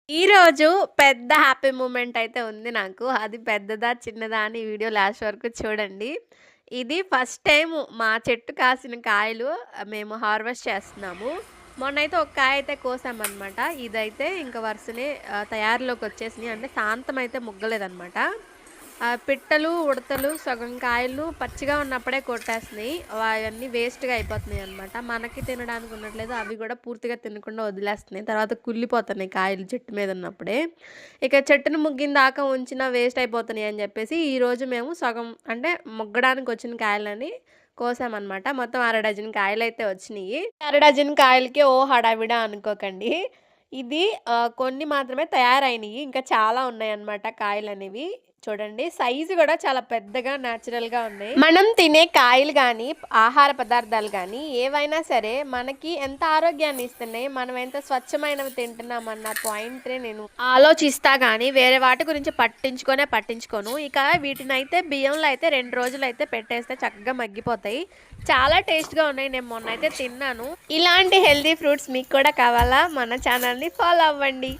ఈరోజు పెద్ద happy moment అయితే ఉంది నాకు. అది పెద్దదా, చిన్నదా అని ఈ వీడియో లాస్ట్ వరకు చూడండి. ఇది ఫస్ట్ టైము మా చెట్టు కాసిన కాయలు మేము హార్వెస్ట్ చేస్తున్నాము. మొన్నైతే ఒక కాయ అయితే కోసామనమాట. ఇదైతే ఇంక వరుసనే తయారీలోకొచ్చేసినియి. అంటే శాంతమైతే ముగ్గలేదనమాట. పిట్టలు, ఉడతలు సగం కాయలు పచ్చిగా ఉన్నప్పుడే కొట్టేస్తున్నాయి. అవన్నీ వేస్ట్‌గా అయిపోతున్నాయనమాట. మనకి తినడానికి ఉండట్లేదు. అవి గూడా పూర్తిగా తినకుండా వదిలేస్తున్నాయి. తర్వాత కుళ్ళిపోతున్నాయి కాయలు చెట్టు మీద ఉన్నప్పుడే. ఇక చెట్టుని ముగ్గిన దాకా ఉంచినా వేస్ట్ అయిపోతున్నాయి అని జెప్పేసి ఈరోజు మేము సగం అంటే ముగ్గడానికొచ్చిన కాయలని కోసామనమాట. మొత్తం అర డజన్ కాయలైతే వచ్చినియి. అర డజన్ కాయలకి ఓ హడావిడా అనుకోకండి. ఇది కొన్ని మాత్రమే తయారైనియి. ఇంకా చాలా ఉన్నాయన్నమాట కాయలనేవి. చూడండి సైజు గూడా చాలా పెద్దగా నేచురల్‌గా ఉన్నాయి. మనం తినే కాయలు గానీ, ఆహార పదార్థాలు గానీ ఏవైనా సరే మనకి ఎంత ఆరోగ్యాన్ని ఇస్తున్నాయి, మనం ఎంత స్వచ్ఛమైనవి తింటున్నామన్న పాయింటే నేను ఆలోచిస్తా గానీ, వేరే వాటి గురించి పట్టించుకోను. ఇక వీటినైతే బియ్యంలో అయితే 2 రోజులైతే పెట్టేస్తే చక్కగా మగ్గిపోతాయి. చాలా టేస్ట్‌గా ఉన్నాయి. నేను మొన్నైతే తిన్నాను. ఇలాంటి హెల్తీ ఫ్రూట్స్ మీకు కూడా కావాలా? మన ఛానల్‌ని ఫాలో అవ్వండి.